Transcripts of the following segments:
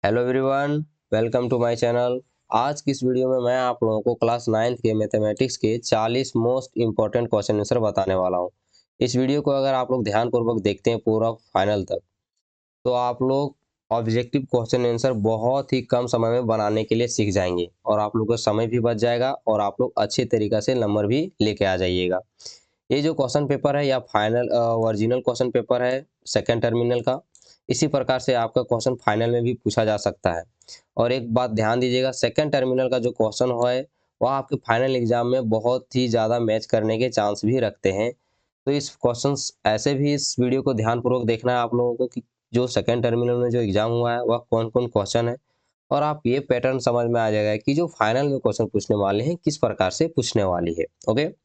Hello everyone, welcome to my channel. आज की इस वीडियो में मैं आप लोगों को क्लास 9th के मैथमेटिक्स के 40 मोस्ट इंपॉर्टेंट क्वेश्चन आंसर बताने वाला हूं। इस वीडियो को अगर आप लोग ध्यानपूर्वक देखते हैं पूरा फाइनल तक, तो आप लोग ऑब्जेक्टिव क्वेश्चन आंसर बहुत ही कम समय में बनाने के लिए सीख जाएंगे और आप लोग का समय भी बच जाएगा और आप लोग अच्छे तरीके से नंबर भी लेके आ जाइएगा। ये जो क्वेश्चन पेपर है या फाइनल ओरिजिनल क्वेश्चन पेपर है सेकंड टर्मिनल का, इसी प्रकार से आपका क्वेश्चन फाइनल में भी पूछा जा सकता है। और एक बात ध्यान दीजिएगा, सेकंड टर्मिनल का जो क्वेश्चन है वह आपके फाइनल एग्जाम में बहुत ही ज़्यादा मैच करने के चांस भी रखते हैं। तो इस क्वेश्चंस ऐसे भी इस वीडियो को ध्यानपूर्वक देखना है आप लोगों को कि जो सेकंड टर्मिनल में जो एग्जाम हुआ है वह कौन कौन क्वेश्चन है, और आप ये पैटर्न समझ में आ जाएगा कि जो फाइनल में क्वेश्चन पूछने वाले हैं किस प्रकार से पूछने वाली है। ओके,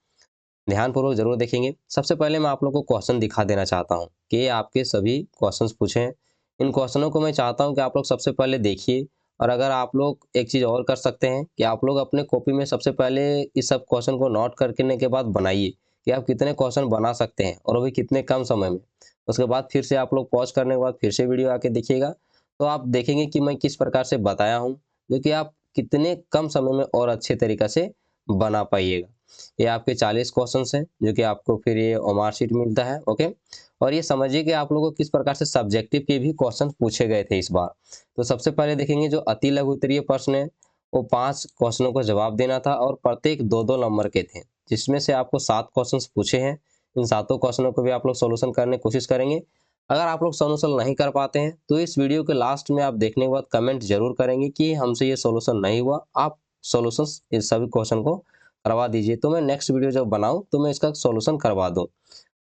ध्यानपूर्वक जरूर देखेंगे। सबसे पहले मैं आप लोगों को क्वेश्चन दिखा देना चाहता हूं कि ये आपके सभी क्वेश्चंस पूछे हैं। इन क्वेश्चनों को मैं चाहता हूं कि आप लोग सबसे पहले देखिए, और अगर आप लोग एक चीज़ और कर सकते हैं कि आप लोग अपने कॉपी में सबसे पहले इस सब क्वेश्चन को नोट करने के बाद बनाइए कि आप कितने क्वेश्चन बना सकते हैं और वो भी कितने कम समय में। उसके बाद फिर से आप लोग पॉज करने के बाद फिर से वीडियो आके देखिएगा, तो आप देखेंगे कि मैं किस प्रकार से बताया हूँ, जो कि आप कितने कम समय में और अच्छे तरीके से बना पाइएगा। ये आपके 40 क्वेश्चंस हैं जो कि आपको फिर ये मार्कशीट मिलता है। ओके, और ये समझिए कि आप लोगों को किस प्रकार से सब्जेक्टिव के भी क्वेश्चन पूछे गए थे इस बार। तो सबसे पहले देखेंगे जो अति लघु उत्तरीय प्रश्न है, वो 5 क्वेश्चनों को जवाब देना था और प्रत्येक 2-2 नंबर के थे, जिसमें से आपको 7 क्वेश्चंस पूछे हैं। इन सातों क्वेश्चनों को भी आप लोग सोल्यूशन करने की कोशिश करेंगे। अगर आप लोग सोल्यूशन नहीं कर पाते हैं तो इस वीडियो के लास्ट में आप देखने के बाद कमेंट जरूर करेंगे कि हमसे ये सोल्यूशन नहीं हुआ, आप सोल्यूशंस इस सभी क्वेश्चन को करवा दीजिए, तो मैं नेक्स्ट वीडियो जब बनाऊं तो मैं इसका सॉल्यूशन करवा दूं।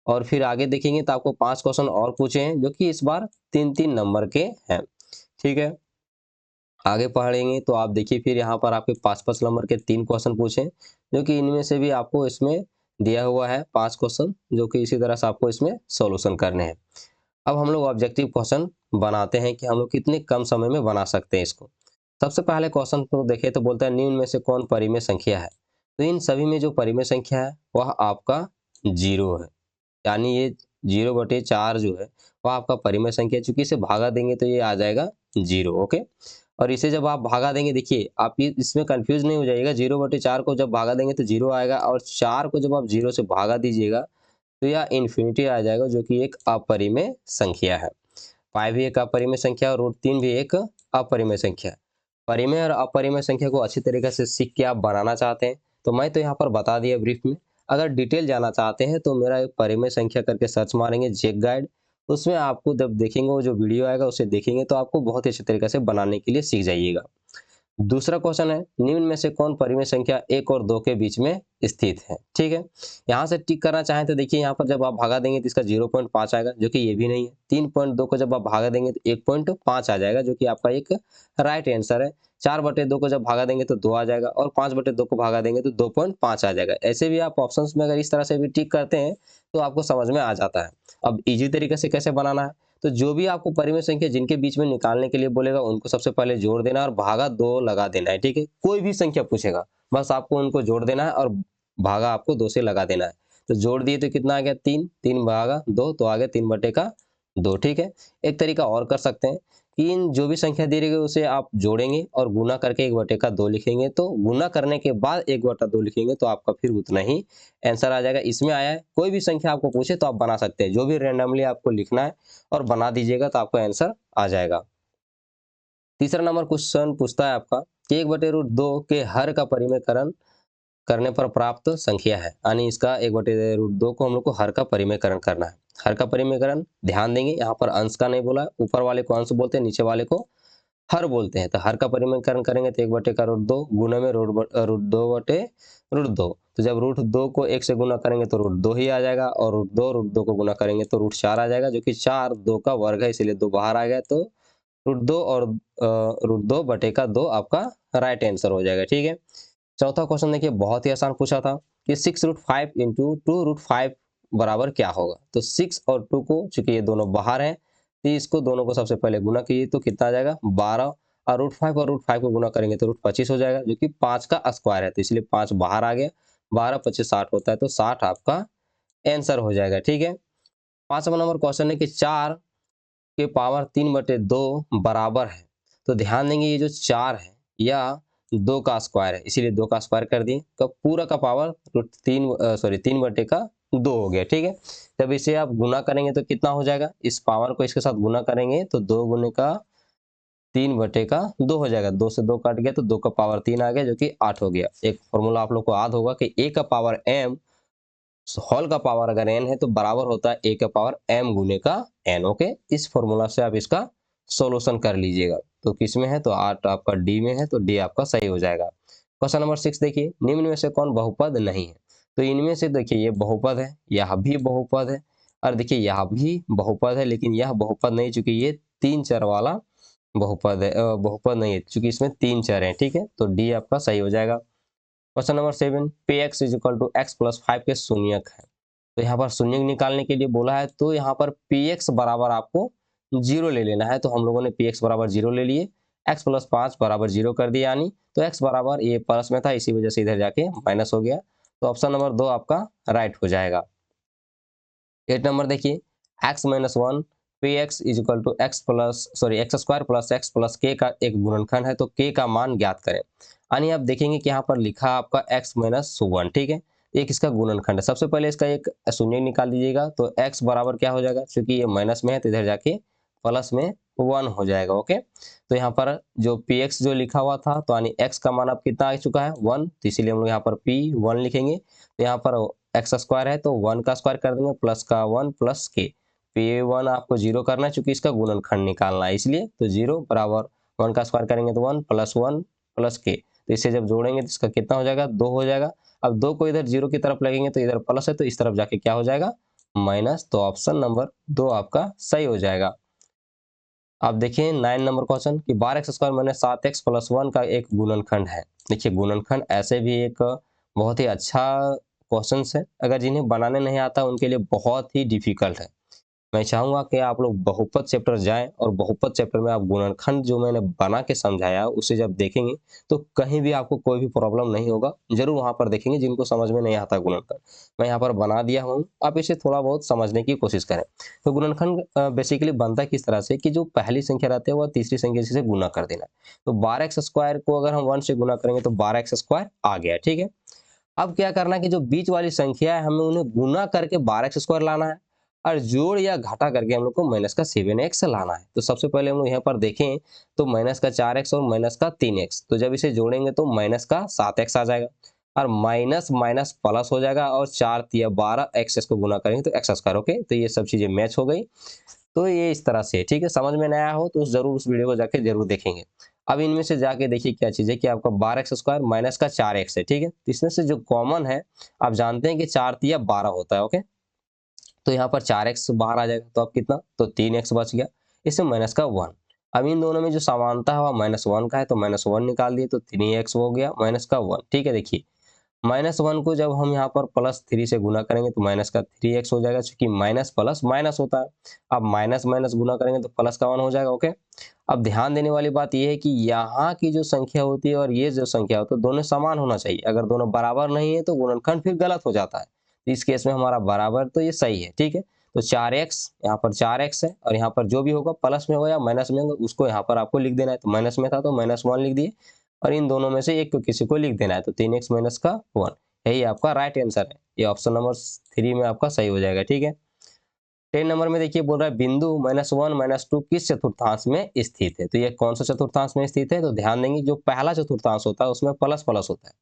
और फिर आगे देखेंगे तो आपको 5 क्वेश्चन और पूछे हैं जो कि इस बार 3-3 नंबर के हैं। ठीक है, आगे पढ़ेंगे तो आप देखिए फिर यहाँ पर आपके 5-5 नंबर के 3 क्वेश्चन पूछे हैं, जो कि इनमें से भी आपको इसमें दिया हुआ है 5 क्वेश्चन, जो कि इसी तरह से आपको इसमें सॉल्यूशन करने हैं। अब हम लोग ऑब्जेक्टिव क्वेश्चन बनाते हैं कि हम लोग कितने कम समय में बना सकते हैं इसको। सबसे पहले क्वेश्चन को देखें तो बोलता है निम्न में से कौन परिमेय संख्या है। तो इन सभी में जो परिमेय संख्या है वह आपका जीरो है, यानी ये 0/4 जो है वह आपका परिमेय संख्या है। चूंकि इसे भागा देंगे तो ये आ जाएगा जीरो। ओके, और इसे जब आप भागा देंगे, देखिए आप ये इसमें कंफ्यूज नहीं हो जाइएगा। 0/4 को जब भागा देंगे तो जीरो आएगा, और 4 को जब आप जीरो से भागा दीजिएगा तो यह इन्फिनिटी आ जाएगा, जो कि एक अपरिमेय संख्या है। पाई भी एक अपरिमेय संख्या और √3 भी एक अपरिमेय संख्या है। परिमेय और अपरिमेय संख्या को अच्छी तरीके से सीख के आप बनाना चाहते हैं तो मैं तो यहाँ पर बता दिया ब्रीफ में। अगर डिटेल जाना चाहते हैं तो मेरा एक परिमेय संख्या करके सर्च मारेंगे जेक गाइड, उसमें आपको जब देखेंगे वो जो वीडियो आएगा उसे देखेंगे तो आपको बहुत ही अच्छे तरीके से बनाने के लिए सीख जाइएगा। दूसरा क्वेश्चन है निम्न में से कौन परिमेय संख्या 1 और 2 के बीच में स्थित है। ठीक है, यहाँ से टिक करना चाहें तो देखिए यहाँ पर जब आप भागा देंगे तो इसका 0.5 आएगा, जो कि ये भी नहीं है। 3.2 को जब आप भागा देंगे तो 1.5 आ जाएगा, जो कि आपका एक राइट आंसर है। 4/2 को जब भागा देंगे तो 2 आ जाएगा, और 5/2 को भागा देंगे तो 2.5 आ जाएगा। ऐसे भी आप ऑप्शंस में अगर इस तरह से भी टिक करते हैं तो आपको समझ में आ जाता है। अब इजी तरीके से कैसे बनाना है, तो जो भी आपको परिमेय संख्या जिनके बीच में निकालने के लिए बोलेगा उनको सबसे पहले जोड़ देना और भागा 2 लगा देना है। ठीक है, कोई भी संख्या पूछेगा बस आपको उनको जोड़ देना है और भागा आपको 2 से लगा देना है। तो जोड़ दिए तो कितना आ गया 3, 3 भागा 2 तो आ गया 3/2। ठीक है, एक तरीका और कर सकते हैं कि इन जो भी संख्या दी गई उसे आप जोड़ेंगे और गुना करके 1/2 लिखेंगे, तो गुना करने के बाद 1/2 लिखेंगे तो आपका फिर उतना ही आंसर आ जाएगा। इसमें आया है कोई भी संख्या आपको पूछे तो आप बना सकते हैं, जो भी रैंडमली आपको लिखना है और बना दीजिएगा तो आपका आंसर आ जाएगा। तीसरा नंबर क्वेश्चन पूछता है आपका कि 1/√2 के हर का परिमेयकरण करने पर प्राप्त संख्या है, यानी इसका 1/√2 को हम लोग को हर का परिमेयकरण करना है। हर का परिमेयकरण ध्यान देंगे, यहाँ पर अंश का नहीं बोला, ऊपर वाले को अंश बोलते हैं, नीचे वाले को हर बोलते हैं। तो हर का परिमेयकरण करेंगे तो 1/√2 गुना में √2/√2। तो जब √2 को 1 से गुना करेंगे तो √2 ही आ जाएगा, और √2 को गुना करेंगे तो √4 आ जाएगा, जो कि 4 2 का वर्ग है, इसलिए 2 बाहर आ गया। तो √2 और √2/2 आपका राइट आंसर हो जाएगा। ठीक है, चौथा क्वेश्चन देखिए बहुत ही आसान पूछा था कि 6√5 इंटू 2√5 बराबर क्या होगा। तो 6 और 2 को, चूंकि ये दोनों बाहर हैं, तो इसको दोनों को सबसे पहले गुना कीजिए तो कितना आ जाएगा 12, और √5 को गुना करेंगे तो √25 हो जाएगा, जो कि 5 का स्क्वायर है, तो इसलिए 5 बाहर आ गया। 12 25 60 होता है, तो 60 आपका आंसर हो जाएगा। ठीक है, पांचवा नंबर क्वेश्चन है कि 4 के पावर 3/2 बराबर है। तो ध्यान देंगे ये जो 4 है या 2 का स्क्वायर है, इसीलिए 2 का स्क्वायर कर दिए, तो पूरा का पावर रूट 3 बटे का 2 हो गया, ठीक है। जब इसे आप गुना करेंगे तो कितना हो जाएगा, इस पावर को इसके साथ गुना करेंगे तो 2 गुने का 3 बटे का 2 हो जाएगा, 2 से 2 कट गया तो 2 का पावर 3 आ गया जो कि 8 हो गया। एक फॉर्मूला आप लोग को याद होगा कि a का पावर m होल का पावर अगर n है तो बराबर होता है a का पावर m गुने का n। ओके, इस फॉर्मूला से आप इसका सॉल्यूशन कर लीजिएगा। तो किस में है, तो 8 आपका डी में है, तो डी आपका सही हो जाएगा। क्वेश्चन नंबर 6 देखिए, निम्न में से कौन बहुपद नहीं है। तो इनमें से देखिए ये बहुपद है, यह भी बहुपद है, और देखिए यह भी बहुपद है, लेकिन यह बहुपद नहीं चूंकि ये 3 चर वाला बहुपद है, बहुपद नहीं है चूंकि इसमें 3 चर हैं, ठीक है। तो डी आपका सही हो जाएगा। क्वेश्चन नंबर 7, पे x is equal to X plus 5 के शून्यक है। तो यहाँ पर शून्यक निकालने के लिए बोला है, तो यहाँ पर पी एक्स बराबर आपको 0 ले लेना है। तो हम लोगों ने पी एक्स बराबर 0 ले लिए, एक्स प्लस 5 बराबर 0 कर दिया, यानी तो एक्स बराबर ये प्लस में था इसी वजह से इधर जाके माइनस हो गया। तो ऑप्शन नंबर 2 आपका राइट हो जाएगा। 8 नंबर देखिए, एक्स माइनस 1 पे x is equal to x square plus x plus के का एक गुणनखंड है, तो के का मान ज्ञात करें। यानी आप देखेंगे कि यहाँ पर लिखा आपका एक्स माइनस 1, ठीक है, एक इसका गुणनखंड है। सबसे पहले इसका एक शून्य निकाल दीजिएगा, तो एक्स बराबर क्या हो जाएगा, क्योंकि ये माइनस में है तो इधर जाके प्लस में 1 हो जाएगा। ओके, तो यहाँ पर जो पी एक्स जो लिखा हुआ था, तो यानी एक्स का मान अब कितना आ चुका है 1, तो इसीलिए हम लोग यहाँ पर पी 1 लिखेंगे। तो यहाँ पर एक्स स्क्वायर है तो 1 का स्क्वायर कर देंगे, प्लस का 1 प्लस के, पे 1 आपको 0 करना है चूंकि इसका गुणनखंड निकालना है, इसलिए तो 0 बराबर 1 का स्क्वायर करेंगे तो 1 प्लस के, तो इसे जब जोड़ेंगे तो इसका कितना हो जाएगा, 2 हो जाएगा। अब 2 को इधर 0 की तरफ लगेंगे तो इधर प्लस है तो इस तरफ जाके क्या हो जाएगा, माइनस। तो ऑप्शन नंबर 2 आपका सही हो जाएगा। आप देखिए 9 नंबर क्वेश्चन कि 12x² माइनस 7x प्लस 1 का एक गुणनखंड है। देखिए गुणनखंड ऐसे भी एक बहुत ही अच्छा क्वेश्चन है, अगर जिन्हें बनाने नहीं आता उनके लिए बहुत ही डिफिकल्ट है। मैं चाहूंगा कि आप लोग बहुपद चैप्टर जाएं और बहुपद चैप्टर में आप गुणनखंड जो मैंने बना के समझाया उसे जब देखेंगे तो कहीं भी आपको कोई भी प्रॉब्लम नहीं होगा। जरूर वहां पर देखेंगे जिनको समझ में नहीं आता गुणनखंड, मैं यहाँ पर बना दिया हूँ, आप इसे थोड़ा बहुत समझने की कोशिश करें। तो गुणनखंड बेसिकली बनता किस तरह से कि जो पहली संख्या रहती है वह तीसरी संख्या से गुना कर देना। तो 12x² को अगर हम 1 से गुना करेंगे तो 12x² आ गया, ठीक है। अब क्या करना है कि जो बीच वाली संख्या है हमें उन्हें गुना करके 12x² लाना है, और जोड़ या घटा करके हम लोग को माइनस का 7x लाना है। तो सबसे पहले हम लोग यहाँ पर देखें तो माइनस का 4x और माइनस का 3x, तो जब इसे जोड़ेंगे तो माइनस का 7x आ जाएगा, और माइनस माइनस प्लस हो जाएगा, और 4 तिया 12 एक्स को गुना करेंगे तो x²। ओके, तो ये सब चीजें मैच हो गई। तो ये इस तरह से, ठीक है। समझ में नया हो तो जरूर उस वीडियो को जाके जरूर देखेंगे। अब इनमें से जाके देखिए क्या चीज है कि आपका 12x² माइनस का 4x है, ठीक है। तो इसमें से जो कॉमन है, आप जानते हैं कि 4 तिया 12 होता है। ओके, तो यहाँ पर 4x बाहर आ जाएगा, तो अब कितना, तो 3x बच गया, इसमें माइनस का 1। अब इन दोनों में जो समानता है वह -1 का है, तो -1 निकाल दिए तो 3x हो गया माइनस का 1, ठीक है। देखिए -1 को जब हम यहाँ पर +3 से गुना करेंगे तो माइनस का 3x हो जाएगा, क्योंकि माइनस प्लस माइनस होता है। अब माइनस माइनस गुना करेंगे तो प्लस का 1 हो जाएगा। ओके, अब ध्यान देने वाली बात यह है कि यहाँ की जो संख्या होती है और ये जो संख्या होती है दोनों समान होना चाहिए। अगर दोनों बराबर नहीं है तो गुणनखंड फिर गलत हो जाता है। तो इस केस में हमारा बराबर, तो ये सही है, ठीक है। तो 4x, यहाँ पर 4x है, और यहाँ पर जो भी होगा प्लस में हो या माइनस में होगा उसको यहाँ पर आपको लिख देना है। तो माइनस में था तो -1 लिख दिए, और इन दोनों में से एक को किसी को लिख देना है, तो 3x माइनस का 1, यही आपका राइट आंसर है। ये ऑप्शन नंबर 3 में आपका सही हो जाएगा, ठीक है। 10 नंबर में देखिए बोल रहा है बिंदु -1 -2 किस चतुर्थांश में स्थित है। तो ये कौन सा चतुर्थांश में स्थित है, तो ध्यान देंगे जो पहला चतुर्थांश होता है उसमें प्लस प्लस होता है,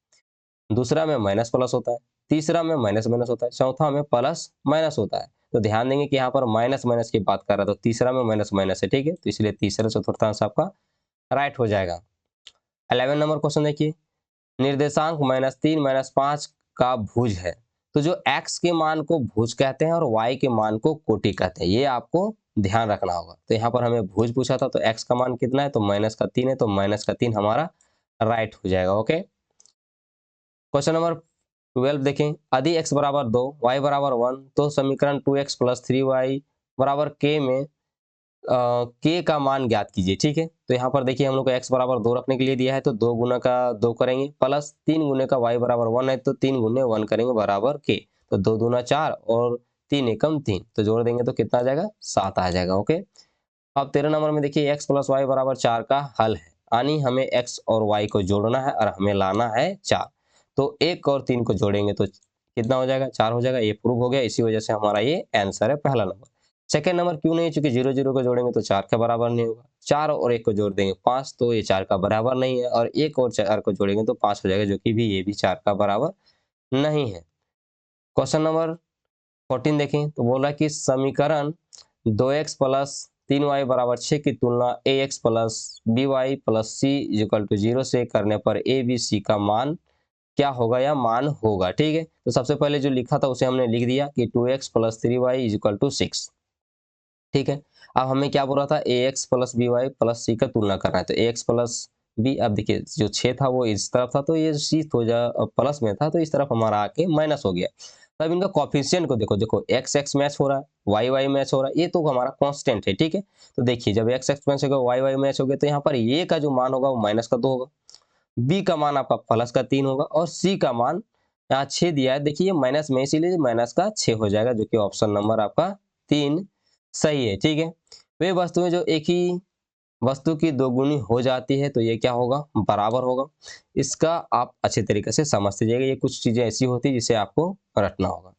दूसरा में माइनस प्लस होता है, तीसरा में माइनस माइनस होता है, चौथा में प्लस माइनस होता है। तो ध्यान देंगे कि यहाँ पर माइनस माइनस की बात कर रहा है, तो तीसरा में माइनस माइनस है, ठीक है। तो इसलिए तीसरा चतुर्थांश आपका राइट हो जाएगा। 11 नंबर क्वेश्चन देखिए, निर्देशांक -3 -5 का भुज है। तो जो x के मान को भुज कहते हैं और y के मान को कोटि कहते हैं, ये आपको ध्यान रखना होगा। तो यहाँ पर हमें भुज पूछा था, तो x का मान कितना है, तो -3 है, तो -3 हमारा राइट हो जाएगा। ओके, क्वेश्चन नंबर 12 देखें, यदि x बराबर 2 y बराबर 1 तो समीकरण 2x + 3y बराबर k में के का मान ज्ञात कीजिए, ठीक है। तो यहाँ पर देखिए हम लोग को x बराबर 2 रखने के लिए दिया है, तो 2 गुना का 2 करेंगे, प्लस 3 गुने का y बराबर 1 है, तो 3 गुने 1 करेंगे बराबर के, तो 2 दूना 4 और 3 एकम 3, तो जोड़ देंगे तो कितना आ जाएगा, 7 आ जाएगा। ओके, अब 13 नंबर में देखिए x प्लस वाई बराबर 4 का हल है, यानी हमें x और y को जोड़ना है और हमें लाना है 4। तो 1 और 3 को जोड़ेंगे तो कितना हो जाएगा, 4 हो जाएगा। ये प्रूव हो गया, इसी वजह से हमारा ये आंसर है पहला नंबर। सेकंड नंबर क्यों नहीं, चूंकि 0 0 को जोड़ेंगे तो 4 के बराबर नहीं होगा। 4 और 1 को जोड़ देंगे 5, तो ये 4 का बराबर नहीं है, और 1 और 4 को जोड़ेंगे तो 5 हो जाएगा, जो कि भी ये भी 4 का बराबर नहीं है। क्वेश्चन नंबर 14 देखें तो बोल रहा है कि समीकरण 2x प्लस 3y बराबर 6 की तुलना ax plus by plus c equal to 0 से करने पर a b c का मान क्या होगा या मान होगा। ठीक है, तो सबसे पहले जो लिखा था उसे हमने लिख दिया कि 2x plus 3y equal to 6। ठीक है, अब हमें क्या बोल रहा था, ax plus by plus c का तुलना करना है, तो ax प्लस b, अब देखिए जो 6 था वो इस तरफ था, तो ये c हो जा प्लस में था, तो इस तरफ हमारा आके माइनस हो गया। तब इनका कॉफिशिएंट को देखो, देखो x x मैच हो रहा है, y y मैच हो रहा है, ये तो हमारा कांस्टेंट है। ठीक है, तो देखिए जब x x मैच होगा, y y मैच हो गया, तो यहाँ पर ये का जो मान होगा वो माइनस का 2 होगा, b का मान आपका प्लस का 3 होगा, और c का मान यहाँ 6 दिया है, देखिए माइनस में, इसीलिए माइनस का 6 हो जाएगा, जो कि ऑप्शन नंबर आपका 3 सही है। ठीक है, वे वस्तुएं जो एक ही वस्तु की दोगुनी हो जाती है तो ये क्या होगा, बराबर होगा। इसका आप अच्छे तरीके से समझते जाइएगा, ये कुछ चीजें ऐसी होती है जिसे आपको रटना होगा।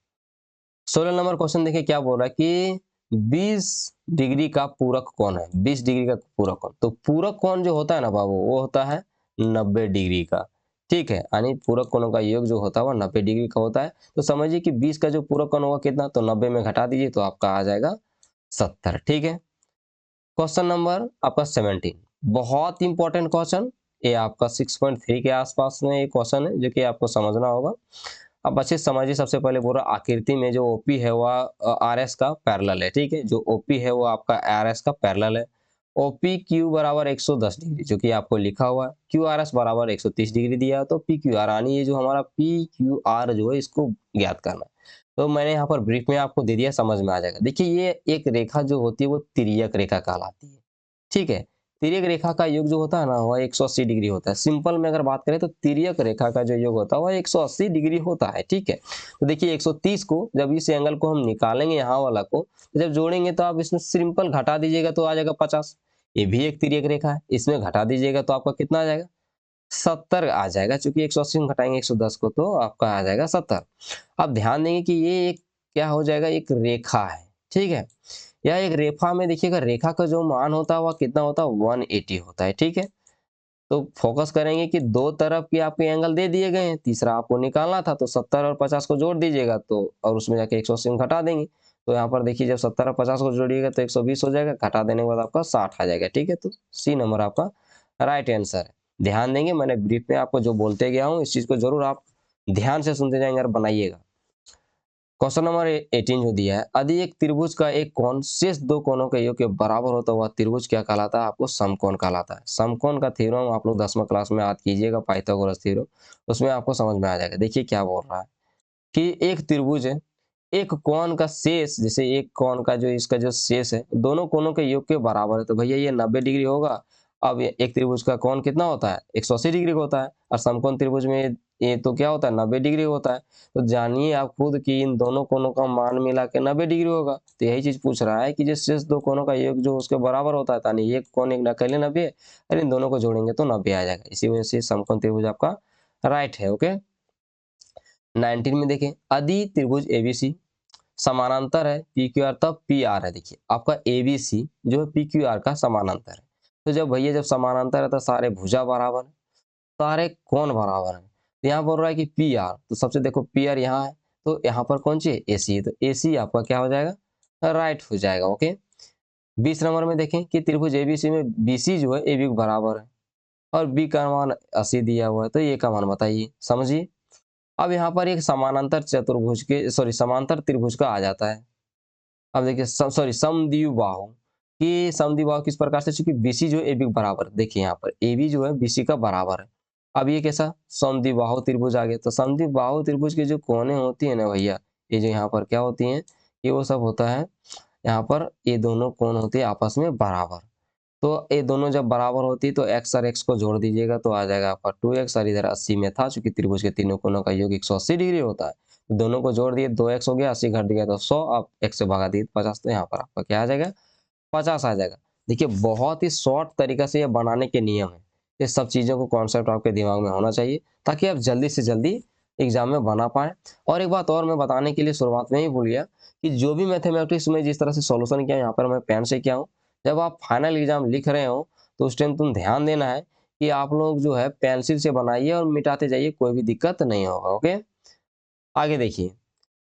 16 नंबर क्वेश्चन देखिए क्या बोल रहा है कि 20 डिग्री का पूरक कौन है। 20 डिग्री का पूरक कौन, तो पूरक कौन जो होता है ना बाबू, वो होता है 90 डिग्री का। ठीक है, यानी पूरक कोणों का योग जो होता है वो 90 डिग्री का होता है। तो समझिए कि 20 का जो पूरक कोण होगा कितना, तो 90 में घटा दीजिए तो आपका आ जाएगा 70। ठीक है, क्वेश्चन नंबर आपका 17, बहुत इंपॉर्टेंट क्वेश्चन, ये आपका 6.3 के आसपास में ये क्वेश्चन है, जो कि आपको समझना होगा। अब अच्छे से समझिए, सबसे पहले बोल रहा आकृति में जो ओपी है वह आर एस का पैरेलल है। ठीक है, जो ओपी है वो आपका आर एस का पैरेलल है। ओपी क्यू बराबर 110 डिग्री, जो कि आपको लिखा हुआ है। क्यू आर एस बराबर 130 डिग्री दिया है, तो पी क्यू आर, यानी ये जो हमारा पी क्यू आर जो है इसको ज्ञात करना है। तो मैंने यहाँ पर ब्रीफ में आपको दे दिया, समझ में आ जाएगा। देखिए ये एक रेखा जो होती है वो तिर्यक रेखा कहलाती है। ठीक है, तिर्यक रेखा का योग जो होता है ना वह 180 डिग्री होता है। सिंपल में अगर बात करें तो तिर्यक रेखा का जो योग होता है वह 180 डिग्री होता है। ठीक है, तो देखिए 130 को जब इस एंगल को हम निकालेंगे यहाँ वाला को, तो जब जोड़ेंगे तो आप इसमें सिंपल घटा दीजिएगा तो आ जाएगा 50। ये भी एक तिर्यक रेखा है, इसमें घटा दीजिएगा तो आपका कितना आ जाएगा, 70 आ जाएगा। चूंकि 180 में घटाएंगे 110 को तो आपका आ जाएगा 70। अब ध्यान देंगे कि ये एक क्या हो जाएगा, एक रेखा है। ठीक है, यह एक रेखा में देखिएगा, रेखा का जो मान होता है वह कितना होता है, 180 होता है। ठीक है, तो फोकस करेंगे कि दो तरफ के आपके एंगल दे दिए गए हैं, तीसरा आपको निकालना था, तो 70 और 50 को जोड़ दीजिएगा तो, और उसमें जाके 180 में घटा देंगे। तो यहाँ पर देखिए जब 70 और 50 को जोड़िएगा तो 120 हो जाएगा, घटा देने के बाद आपका 60 आ जाएगा। ठीक है, तो सी नंबर आपका राइट आंसर है। ध्यान देंगे, मैंने ब्रीफ में आपको जो बोलते गया हूँ इस चीज को जरूर आप ध्यान से सुनते जाएंगे और बनाइएगा। क्वेश्चन नंबर 18 जो दिया है, यदि एक त्रिभुज का एक कोण शेष दो कोणों के योग के बराबर हो तो वह त्रिभुज क्या कहलाता है, आपको समकोण कहलाता है। समकोण का थ्योरम आप लोग 10वीं क्लास में याद कीजिएगा, पाइथागोरस थ्योरम, उसमें आपको समझ में आ जाएगा। देखिए क्या बोल रहा है कि एक त्रिभुज है, एक कोण का शेष, जैसे एक कोण का जो इसका जो शेष है दोनों कोणों के योग के बराबर है, तो भैया ये 90 डिग्री होगा। अब एक त्रिभुज का कोण कितना होता है, 180 डिग्री का होता है, और समकोण त्रिभुज में ये तो क्या होता है, 90 डिग्री होता है। तो जानिए आप खुद कि इन दोनों कोणों का मान मिला के 90 डिग्री होगा। तो यही चीज पूछ रहा है कि जो शेष दो कोणों का योग जो उसके बराबर होता है, यानी एक कोण एक अकेले 90 है, और इन दोनों को जोड़ेंगे तो 90 आ जाएगा। इसी वजह से समकोण त्रिभुज आपका राइट है। ओके, 19 में देखें, यदि त्रिभुज एबीसी समानांतर है पी क्यू आर, तब पी आर है। देखिए आपका एबीसी जो है पी क्यू आर का समानांतर है। तो जब भैया जब समानांतर है तो सारे भुजा बराबर है, सारे कोण बराबर है। तो यहाँ बोल रहा है कि पी आर, तो सबसे देखो पी आर यहाँ है, तो यहाँ पर कौन सी है, एसी है, तो एसी आपका क्या हो जाएगा, राइट हो जाएगा। ओके, 20 नंबर में देखें कि त्रिभुज एबीसी में बीसी जो है एबी के बराबर है, और बी का मान 80 दिया हुआ है, तो ये का मान बताइए, समझिए। अब यहाँ पर एक समानांतर चतुर्भुज के सॉरी समांतर त्रिभुज का आ जाता है। अब देखिए सॉरी समद्विबाहु, कि समद्विबाहु किस प्रकार से, चूंकि बीसी जो है एबी के बराबर, देखिए यहाँ पर एबी जो है बीसी का बराबर है। अब ये कैसा समद्विबाहु त्रिभुज आ गया, तो समद्विबाहु त्रिभुज की जो कोणें होती है ना भैया, ये जो यहाँ पर क्या होती हैं, ये वो सब होता है, यहाँ पर ये दोनों कोण होते हैं आपस में बराबर। तो ये दोनों जब बराबर होती है तो एक्स और एक्स को जोड़ दीजिएगा तो आ जाएगा आपका 2x, और इधर 80 में था, चूंकि त्रिभुज के तीनों कोणों का योग 180 डिग्री होता है। तो दोनों को जोड़ दिए, 2x हो गया, 80 घट गया तो 100, आप x से भगा दिए 50, तो यहाँ पर आपका क्या आ जाएगा, 50 आ जाएगा। देखिए बहुत ही शॉर्ट तरीका से ये बनाने के नियम है। ये सब चीज़ों को कॉन्सेप्ट आपके दिमाग में होना चाहिए ताकि आप जल्दी से जल्दी एग्जाम में बना पाएँ। और एक बात और मैं बताने के लिए शुरुआत में ही भूल गया कि जो भी मैथमेटिक्स में जिस तरह से सॉल्यूशन किया यहाँ पर मैं पेन से किया हूँ। जब आप फाइनल एग्जाम लिख रहे हो तो उस टाइम तुम ध्यान देना है कि आप लोग जो है पेंसिल से बनाइए और मिटाते जाइए, कोई भी दिक्कत नहीं होगा। ओके, आगे देखिए,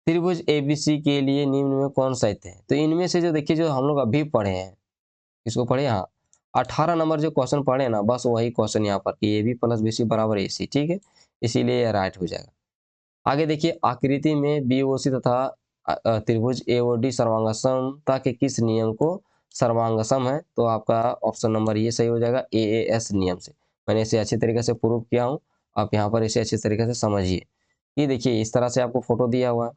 त्रिभुज एबीसी के लिए निम्न में कौन सा है? तो इनमें से जो देखिए जो हम लोग अभी पढ़े हैं, इसको पढ़े, हाँ 18 नंबर जो क्वेश्चन पढ़े ना, बस वही क्वेश्चन यहाँ पर कि a b plus b c बराबर ए सी, ठीक है, इसीलिए यह राइट हो जाएगा। आगे देखिए, आकृति में बी ओ सी तथा त्रिभुज ए ओ डी सर्वांगसमता के किस नियम को सर्वांगसम है? तो आपका ऑप्शन नंबर ये सही हो जाएगा, ए एस नियम से। मैंने इसे अच्छी तरीके से प्रूव किया हूँ, आप यहाँ पर इसे अच्छी तरीके से समझिए। ये देखिए इस तरह से आपको फोटो दिया हुआ है।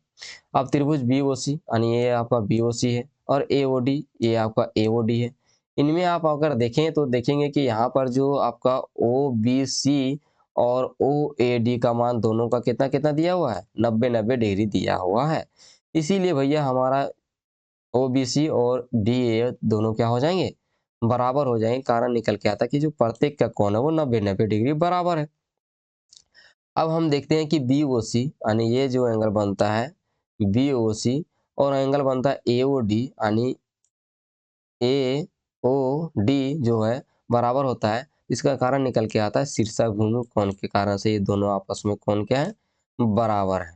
अब त्रिभुज बी ओ सी यानी ये आपका बी ओ सी है और ए ओ डी ये आपका ए ओ डी है। इनमें आप अगर देखें तो देखेंगे कि यहाँ पर जो आपका ओ बी सी और ओ ए डी का मान दोनों का कितना कितना दिया हुआ है, 90-90 डिग्री दिया हुआ है। इसीलिए भैया हमारा ओ बी सी और डी ए दोनों क्या हो जाएंगे, बराबर हो जाएंगे। कारण निकल के आता है कि जो प्रत्येक का कोण है वो 90-90 डिग्री बराबर है। अब हम देखते हैं कि बी ओ सी यानी ये जो एंगल बनता है बी ओ सी और एंगल बनता है ए ओ डी यानी ए ओ डी जो है बराबर होता है। इसका कारण निकल के आता है शीर्षक भूमि कोण के कारण से ये दोनों आपस में कोण क्या है, बराबर है।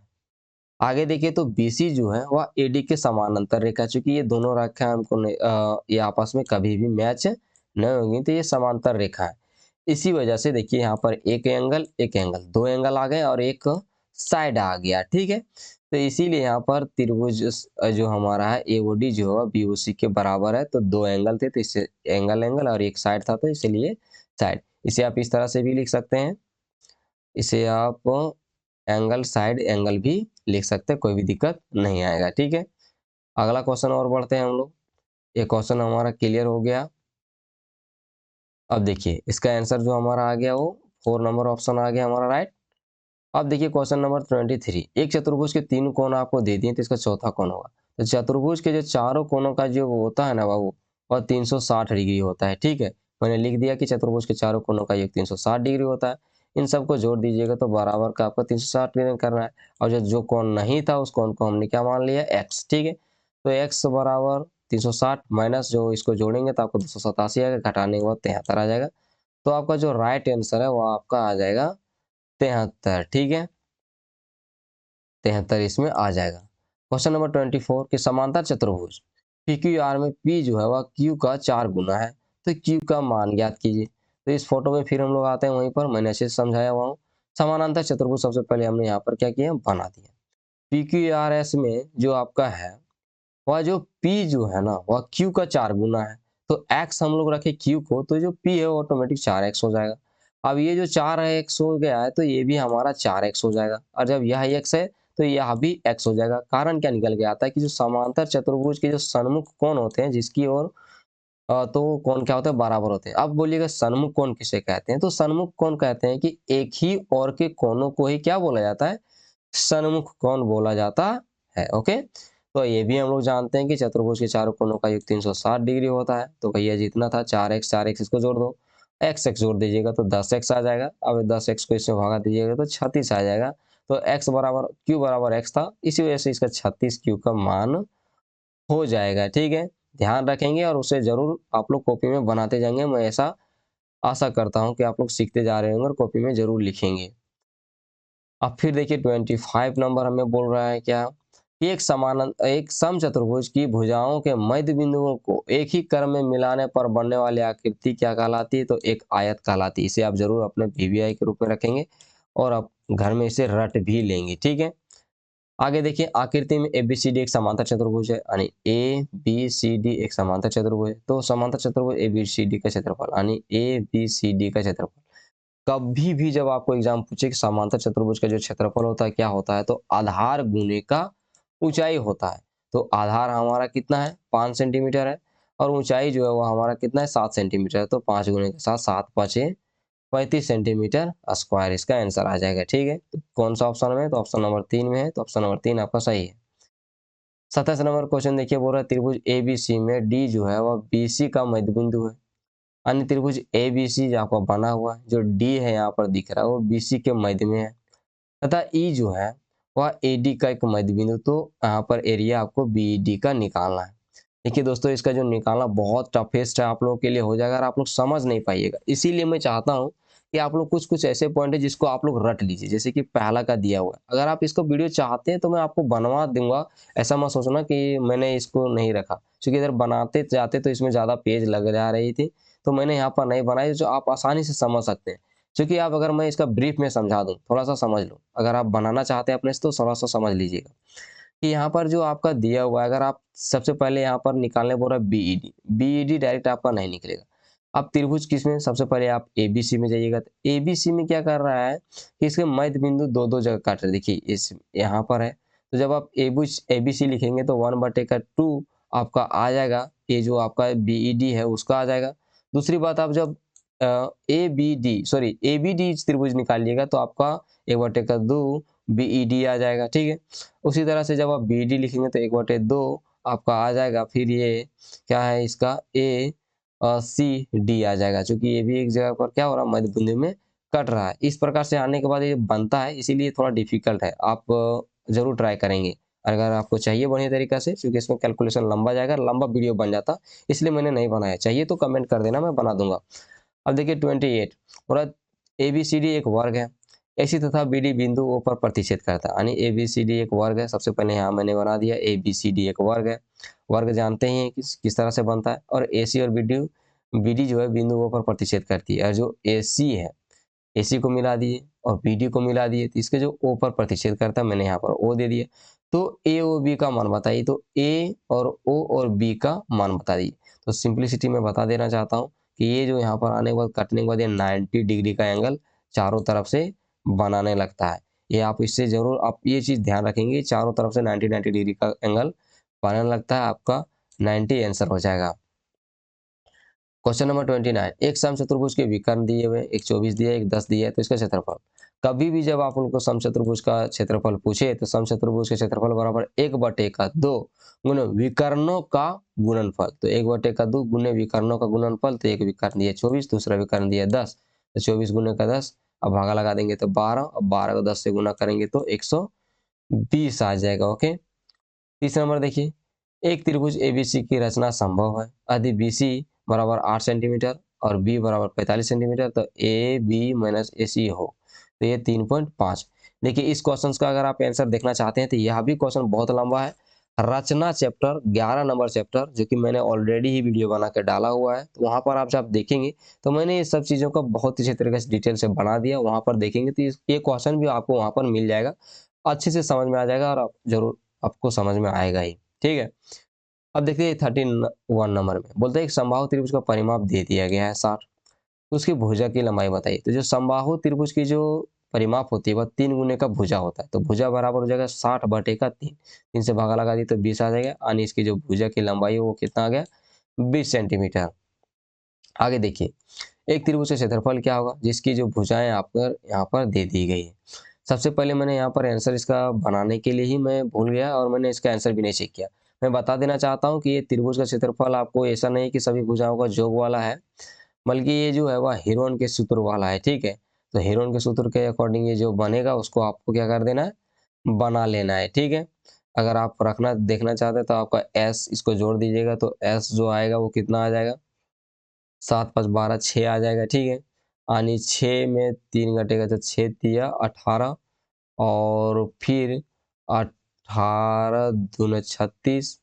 आगे देखिए तो BC जो है वह AD के समानांतर रेखा, चूंकि ये दोनों रेखा हमको ये आपस में कभी भी मैच नहीं होंगी तो ये समांतर रेखा है। इसी वजह से देखिए यहाँ पर एक एंगल दो एंगल आ गए और एक साइड आ गया, ठीक है। तो इसीलिए यहाँ पर त्रिभुज जो हमारा है AOD जो है BOC के बराबर है। तो दो एंगल थे तो इससे एंगल एंगल और एक साइड था तो इसलिए साइड। इसे आप इस तरह से भी लिख सकते हैं, इसे आप एंगल साइड एंगल भी लिख सकते हैं, कोई भी दिक्कत नहीं आएगा, ठीक है। अगला क्वेश्चन और बढ़ते हैं हम लोग। ये क्वेश्चन हमारा क्लियर हो गया। अब देखिए इसका आंसर जो हमारा आ गया वो 4 नंबर ऑप्शन आ गया हमारा राइट। अब देखिए क्वेश्चन नंबर 23, एक चतुर्भुज के 3 कोण आपको दे दिए तो इसका चौथा कोण होगा। तो चतुर्भुज के जो चारों कोणों का जो वो होता है ना बाबू, वह 360 डिग्री होता है, ठीक है। मैंने लिख दिया कि चतुर्भुज के चारों कोणों का योग 360 डिग्री होता है। इन सबको जोड़ दीजिएगा तो बराबर का आपका 360 डिग्री करना है। और जो जो कोण नहीं था उस कोण को हमने क्या मान लिया, एक्स, ठीक है। तो एक्स बराबर 360 माइनस जो इसको जोड़ेंगे तो आपको 287 आएगा, घटाने के बाद 73 आ जाएगा। तो आपका जो राइट आंसर है वो आपका आ जाएगा 73, ठीक है। 73 इसमें आ जाएगा। क्वेश्चन नंबर 24 कि समांतर चतुर्भुज पी क्यू आर में पी जो है वह क्यू का 4 गुना है, तो क्यू का मान ज्ञात कीजिए। तो इस फोटो में फिर हम लोग आते हैं वहीं पर, मैंने अच्छे से समझाया हुआ हूँ। समानांतर चतुर्भुज सबसे पहले हमने यहाँ पर क्या किया, बना दिया। पी क्यू आर एस में जो आपका है वह जो P जो है ना वह Q का 4 गुना है। तो X हम लोग रखे Q को तो जो P है वो ऑटोमेटिक 4x हो जाएगा। अब ये जो 4x हो गया है तो ये भी हमारा 4x हो जाएगा, और जब यह x है तो यह भी x हो जाएगा। कारण क्या निकल के आता है कि जो समांतर चतुर्भुज के जो सन्मुख कोण होते हैं जिसकी ओर तो कोण क्या होता है, बराबर होते हैं। अब बोलिएगा सन्मुख कोण किसे कहते हैं, तो सन्मुख कोण कहते हैं कि एक ही ओर के कोणों को ही क्या बोला जाता है, सन्मुख कोण बोला जाता है। ओके, तो ये भी हम लोग जानते हैं कि चतुर्भुज के चारों कोणों का योग 360 डिग्री होता है। तो भैया जितना था 4x इसको जोड़ दो, x जोड़ दीजिएगा तो 10x आ जाएगा। अब 10x को इससे भगा दीजिएगा तो 36 आ जाएगा। तो x बराबर q बराबर x था, इसी वजह से इसका 36 q का मान हो जाएगा, ठीक है। ध्यान रखेंगे और उसे जरूर आप लोग कॉपी में बनाते जाएंगे। मैं ऐसा आशा करता हूँ कि आप लोग सीखते जा रहे होंगे और कॉपी में जरूर लिखेंगे। अब फिर देखिए 25 नंबर हमें बोल रहा है क्या कि एक समचतुर्भुज की भुजाओं के मध्य बिंदुओं को एक ही क्रम में मिलाने पर बनने वाली आकृति क्या कहलाती है, तो एक आयत कहलाती है। इसे आप जरूर अपने पीवीआई के रूप में रखेंगे और आप घर में इसे रट भी लेंगे, ठीक है। आगे देखिए आकृति में ABCD एक समांतर चतुर्भुज है, यानी ABCD एक समांतर चतुर्भुज है। तो समांतर चतुर्भुज ABCD का क्षेत्रफल यानी ABCD का क्षेत्रफल, कभी भी जब आपको एग्जाम पूछे कि समांतर चतुर्भुज का जो क्षेत्रफल होता है क्या होता है, तो आधार गुने का ऊंचाई होता है। तो आधार हमारा कितना है, 5 सेंटीमीटर है, और ऊंचाई जो है वो हमारा कितना है, 7 सेंटीमीटर है। तो 5 गुने के साथ 7 5 35 सेंटीमीटर स्क्वायर इसका आंसर आ जाएगा, ठीक है। तो कौन सा ऑप्शन में, तो ऑप्शन नंबर 3 में है। तो ऑप्शन नंबर 3 आपका सही है। 27 नंबर क्वेश्चन देखिए, बोल रहा है त्रिभुज ABC में डी जो है वह BC का मध्य बिंदु है। अन्य त्रिभुज ABC जो आपका बना हुआ है, जो डी है यहाँ पर दिख रहा है, वो BC के मध्य में है तथा ई जो है वह AD का एक मध्य बिंदु। तो यहाँ पर एरिया आपको BED का निकालना है। देखिए दोस्तों, इसका जो निकालना बहुत टफेस्ट है, आप लोगों के लिए हो जाएगा और आप लोग समझ नहीं पाइएगा। इसीलिए मैं चाहता हूँ कि आप लोग कुछ कुछ ऐसे पॉइंट है जिसको आप लोग रट लीजिए, जैसे कि पहला का दिया हुआ है। अगर आप इसको वीडियो चाहते हैं तो मैं आपको बनवा दूंगा, ऐसा मत सोचना कि मैंने इसको नहीं रखा, क्योंकि इधर बनाते जाते तो इसमें ज़्यादा पेज लग जा रही थी, तो मैंने यहाँ पर नहीं बनाई, जो आप आसानी से समझ सकते हैं। क्योंकि आप अगर मैं इसका ब्रीफ में समझा दूँ, थोड़ा सा समझ लो, अगर आप बनाना चाहते हैं अपने से तो थोड़ा सा समझ लीजिएगा कि यहाँ पर जो आपका दिया हुआ है, अगर आप सबसे पहले यहाँ पर निकालने बोल रहा है बीईडी डायरेक्ट आपका नहीं निकलेगा। आप त्रिभुज किसमें, सबसे पहले आप एबीसी में जाइएगा। तो एबीसी में क्या कर रहा है कि इसके मध्य बिंदु दो दो जगह काट रहे हैं। देखिए इस यहाँ पर है, तो जब आप एबीसी लिखेंगे तो 1/2 आपका आ जाएगा, ये जो आपका बीईडी है उसका आ जाएगा। दूसरी बात, आप जब एबीडी त्रिभुज निकालिएगा तो आपका 1/2 बीईडी आ जाएगा, ठीक है। उसी तरह से जब आप बीडी लिखेंगे तो 1/2 आपका आ जाएगा, फिर ये क्या है इसका ACD आ जाएगा, क्योंकि ये भी एक जगह पर क्या हो रहा है, मध्य बिंदु में कट रहा है। इस प्रकार से आने के बाद ये बनता है, इसीलिए थोड़ा डिफिकल्ट है, आप जरूर ट्राई करेंगे अगर आपको चाहिए बढ़िया तरीका से, क्योंकि इसमें कैलकुलेशन लंबा जाएगा, लंबा वीडियो बन जाता, इसलिए मैंने नहीं बनाया। चाहिए तो कमेंट कर देना, मैं बना दूंगा। अब देखिए 28 और ABCD एक वर्ग है, AC तथा BD बिंदु O पर प्रतिच्छेद करता है, यानी ABCD एक वर्ग है। सबसे पहले यहाँ मैंने बना दिया ABCD एक वर्ग है। वर्ग जानते ही हैं किस तरह से बनता है, और AC और BD जो है बिंदु O पर प्रतिच्छेद करती है, और जो AC है, AC को मिला दिए और BD को मिला दिए, तो इसके जो O पर प्रतिच्छेद करता है, मैंने यहाँ पर O दे दिए। तो A और B का मान बताइए, तो A और O और B का मान बता दीजिए। तो सिंप्लिसिटी में बता देना चाहता हूँ कि ये जो यहाँ पर आने के बाद कटने के बाद ये 90 डिग्री का एंगल चारों तरफ से बनाने लगता है। ये आप इससे जरूर आप ये चीज़ ध्यान रखेंगे, चारों तरफ से 90 डिग्री का एंगल बनाने लगता है, आपका 90 आंसर हो जाएगा। क्वेश्चन नंबर 29, एक समचतुर्भुज के विकर्ण दिए हुए, एक 24 दिया है, एक 10 दिया है, तो इसका क्षेत्रफल। कभी भी जब आप उनको समचतुर्भुज का क्षेत्रफल पूछे तो समचतुर्भुज के क्षेत्रफल बराबर 1/2 गुणे विकर्णों का गुणनफल। तो 1/2 गुणे विकर्णों का गुणनफल, तो एक विकर्ण दिया 24, दूसरा विकर्ण दिया 10, तो 24 गुणे का 10, अब भागा लगा देंगे तो 12, अब 12 को 10 से गुना करेंगे तो 120 आ जाएगा। ओके, तीसरा नंबर देखिए, एक त्रिभुज एबीसी की रचना संभव है यदि BC बराबर 8 सेंटीमीटर और B बराबर 45 सेंटीमीटर, तो AB माइनस AC हो, तो ये 3.5। देखिए इस क्वेश्चन का अगर आप आंसर देखना चाहते हैं तो यह भी क्वेश्चन बहुत लंबा है। रचना चैप्टर 11 नंबर चैप्टर, जो कि मैंने ऑलरेडी ही वीडियो बना के डाला हुआ है, तो वहां पर आप जब देखेंगे तो मैंने ये सब चीज़ों का बहुत अच्छे तरीके से डिटेल से बना दिया, वहां पर देखेंगे तो ये क्वेश्चन भी आपको वहां पर मिल जाएगा, अच्छे से समझ में आ जाएगा, और आप जरूर आपको समझ में आएगा ही, ठीक है। अब देखिए 31 नंबर में बोलते हैं एक समबाहु त्रिभुज का परिमाप दे दिया गया है 60, तो उसकी भुजा की लंबाई बताइए। तो जो समबाहु त्रिभुज की जो परिमाप होती है वह 3 गुने का भुजा होता है, तो भुजा बराबर हो जाएगा 60/3, 3 से भागा लगा दी तो 20 आ जाएगा, यानी इसकी जो भुजा की लंबाई है वो कितना आ गया, 20 सेंटीमीटर। आगे देखिए, एक त्रिभुज का क्षेत्रफल क्या होगा जिसकी जो भुजाएं आपको यहाँ पर दे दी गई है। सबसे पहले मैंने यहाँ पर आंसर इसका बनाने के लिए ही मैं भूल गया, और मैंने इसका आंसर भी नहीं चेक किया। मैं बता देना चाहता हूँ कि ये त्रिभुज का क्षेत्रफल आपको ऐसा नहीं कि सभी भुजाओं का योग वाला है, बल्कि ये जो है वह हेरोन के सूत्र वाला है, ठीक है। तो हेरोन के सूत्र के अकॉर्डिंग ये जो बनेगा उसको आपको क्या कर देना है, बना लेना है, ठीक है। अगर आप रखना देखना चाहते हैं तो आपका S इसको जोड़ दीजिएगा, तो S जो आएगा वो कितना आ जाएगा, 7×5 = 12, 6 आ जाएगा, ठीक है। यानी 6 में 3 घटेगा तो 6 तिया 18, और फिर 18×2 = 36,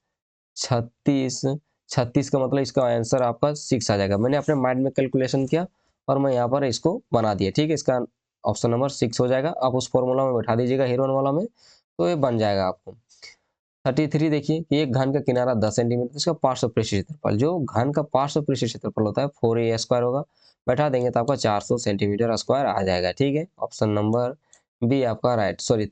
36, 36 का मतलब इसका आंसर आपका 6 आ जाएगा। मैंने अपने माइंड में कैलकुलेशन किया और मैं यहाँ पर इसको बना दिया, ठीक है। इसका ऑप्शन नंबर 6 हो जाएगा। आप उस फॉर्मूला में बैठा दीजिएगा हेरोन वाला में, तो ये बन जाएगा आपको। 33 देखिए कि एक घन का किनारा 10 सेंटीमीटर, इसका पार्श्व पृष्ठ क्षेत्रफल, जो घन का पार्श्व पृष्ठ क्षेत्रफल होता है 4A² होगा, बैठा देंगे तो आपका 400 सेंटीमीटर स्क्वायर आ जाएगा, ठीक है। ऑप्शन नंबर बी आपका राइट, सॉरी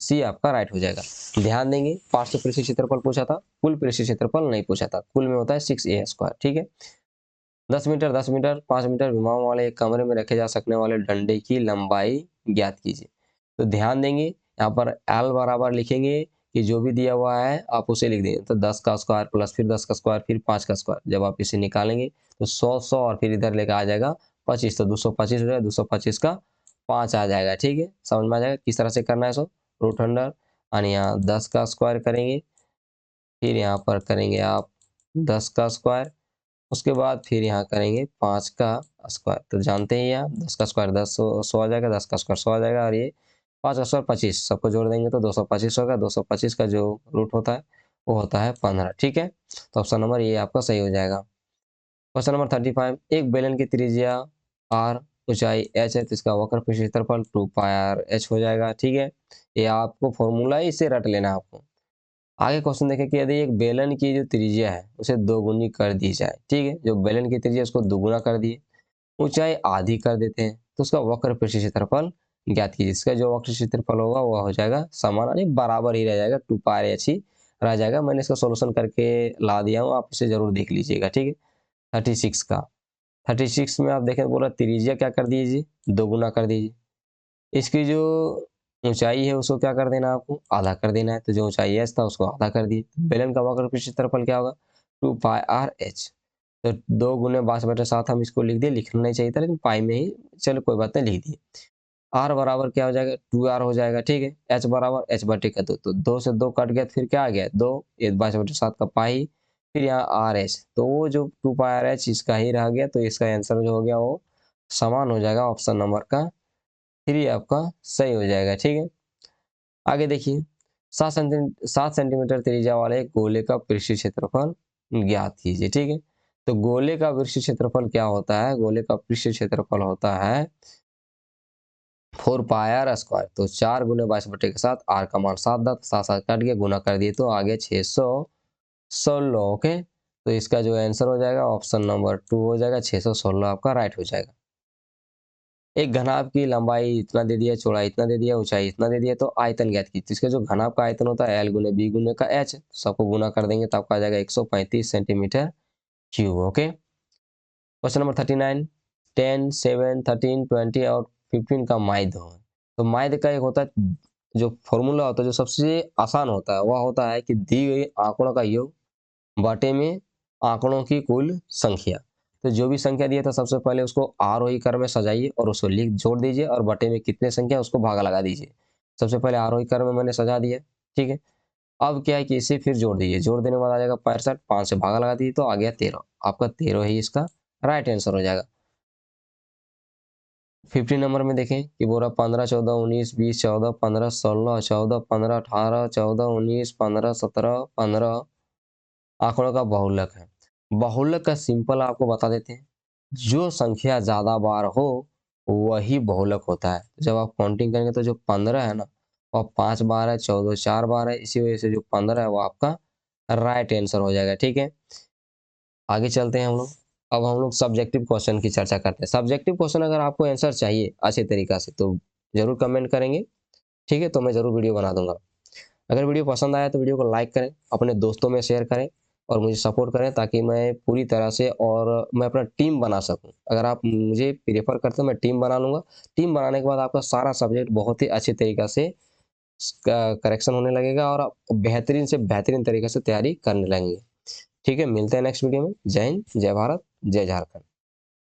सी आपका राइट हो जाएगा। ध्यान देंगे, पार्श्व पृष्ठ क्षेत्रफल पूछा था, कुल पृष्ठ क्षेत्रफल नहीं पूछा था। कुल में होता है 6A², ठीक है। 10 मीटर, 10 मीटर, 5 मीटर विमाओं वाले एक कमरे में रखे जा सकने वाले डंडे की लंबाई ज्ञात कीजिए। तो ध्यान देंगे, यहाँ पर L बराबर लिखेंगे कि जो भी दिया हुआ है आप उसे लिख देंगे। तो 10 का स्क्वायर प्लस फिर 10 का स्क्वायर फिर 5 का स्क्वायर, जब आप इसे निकालेंगे तो 100 और फिर इधर लेकर आ जाएगा 25, तो 225 हो जाएगा, 225 का 5 आ जाएगा। ठीक है, समझ में आ जाएगा किस तरह से करना है। सो रूट अंडर और यहाँ 10 का स्क्वायर करेंगे, फिर यहाँ पर करेंगे आप 10 का स्क्वायर, उसके बाद फिर यहाँ करेंगे 5 का स्क्वायर। तो जानते हैं यहाँ 10 का स्क्वायर 10 100 आ जाएगा, 10 का स्क्वायर 100 आ जाएगा, और ये 5 का स्क्वायर 25, सबको जोड़ देंगे तो 225 होगा। 225 का जो रूट होता है वो होता है 15। ठीक है, तो ऑप्शन नंबर ये आपका सही हो जाएगा। क्वेश्चन नंबर 35, एक बेलन की त्रिज्या r, ऊंचाई h है, तो इसका वक्र पृष्ठ क्षेत्रफल 2πr/h हो जाएगा। ठीक है, ये आपको फॉर्मूला ही इसे रट लेना है आपको। आगे क्वेश्चन देखें कि यदि एक बेलन की जो त्रिज्या है उसे दोगुनी कर दी जाए। ठीक है, जो बेलन की त्रिज्या उसको दोगुना कर दिए, ऊंचाई आधी कर देते हैं, तो उसका वक्र पृष्ठ क्षेत्रफल ज्ञात कीजिए। इसका जो वक्र क्षेत्रफल होगा वह हो जाएगा समान, यानी बराबर ही रह जाएगा, 2πr/h ही रह जाएगा। मैंने इसका सोल्यूशन करके ला दिया हूँ, आप इसे जरूर देख लीजिएगा। ठीक है, 36 का 36 में आप देखें बोला त्रिज्या क्या कर दीजिए, दोगुना कर दीजिए। इसकी जो ऊंचाई है उसको क्या कर देना, आपको आधा कर देना है। तो जो ऊंचाई एच था उसको आधा कर दिए। बेलन का वक्र पृष्ठ क्षेत्रफल क्या होगा, 2πr/h। तो 2 × 22/7 हम इसको लिख दिए, लिखना नहीं चाहिए था लेकिन पाई में ही, चलो कोई बात नहीं, लिख दिए। r बराबर क्या हो जाएगा, 2r हो जाएगा। ठीक है, h बराबर h/2, तो 2 से 2 कट गया, फिर क्या आ गया 2, ये 22/7 का पाई, फिर यहाँ RH, तो वो जो 2πr/h इसका ही रह गया, तो इसका आंसर जो हो गया वो समान हो जाएगा, ऑप्शन नंबर का 3 आपका सही हो जाएगा। ठीक है, आगे देखिए 7 सेंटीमीटर त्रिज्या वाले गोले का पृष्ठ क्षेत्रफल ज्ञात कीजिए। ठीक है, तो गोले का पृष्ठ क्षेत्रफल क्या होता है, गोले का पृष्ठ क्षेत्रफल होता है 4πr²। तो 4 × 22/7, r का मान 7 था, 7 7 काट के गुना कर दिए तो आगे 616। ओके, तो इसका जो आंसर हो जाएगा ऑप्शन नंबर 2 हो जाएगा, 616 आपका राइट हो जाएगा। एक घनाभ की लंबाई इतना दे दिया, चौड़ाई इतना दे दिया, ऊंचाई इतना दे दिया, तो आयतन ज्ञात कीजिए। तो इसका जो घनाभ का आयतन होता है L गुने B गुने का H, सबको गुना कर देंगे तो आपका आ जाएगा 135 centimetre cube. Okay, question number 39, 10, 7, 13, 20 और 15 का माध्य हो। तो माध्य का एक होता है जो फॉर्मूला होता है, जो सबसे आसान होता है, वह होता है कि दी गई आंकड़ों का योग बाटे में आंकड़ों की कुल संख्या। तो जो भी संख्या दिया था सबसे पहले उसको आरोही क्रम में सजाइए और उसको लिख जोड़ दीजिए, और बटे में कितने संख्या उसको भागा लगा दीजिए। सबसे पहले आरोही क्रम में मैंने सजा दिया। ठीक है, अब क्या है कि इसे फिर जोड़ दीजिए, जोड़ देने के बाद आ जाएगा 65, 5 से भागा लगा दीजिए तो आ गया 13, आपका 13 ही इसका राइट आंसर हो जाएगा। 15 नंबर में देखें कि बोला 15, 14, 19, 20, 14, 15, 16, 14, 15, 18, 14, 19, 15, 17, 15 आंकड़ों का बहुलक है। बहुलक का सिंपल आपको बता देते हैं, जो संख्या ज्यादा बार हो वही बहुलक होता है। जब आप काउंटिंग करेंगे तो जो 15 है ना, और 5 बार है, 14 4 बार है, इसी वजह से जो 15 है वो आपका राइट आंसर हो जाएगा। ठीक है, आगे चलते हैं हम लोग। अब हम लोग सब्जेक्टिव क्वेश्चन की चर्चा करते हैं। सब्जेक्टिव क्वेश्चन अगर आपको आंसर चाहिए अच्छे तरीका से तो जरूर कमेंट करेंगे। ठीक है, तो मैं जरूर वीडियो बना दूंगा। अगर वीडियो पसंद आया तो वीडियो को लाइक करें, अपने दोस्तों में शेयर करें और मुझे सपोर्ट करें, ताकि मैं पूरी तरह से और मैं अपना टीम बना सकूं। अगर आप मुझे प्रेफर करते हैं मैं टीम बना लूँगा। टीम बनाने के बाद आपका सारा सब्जेक्ट बहुत ही अच्छे तरीक़ा से करेक्शन होने लगेगा और आप बेहतरीन से बेहतरीन तरीके से तैयारी करने लगेंगे। ठीक है, मिलते हैं नेक्स्ट वीडियो में। जय हिंद, जय भारत, जय झारखंड।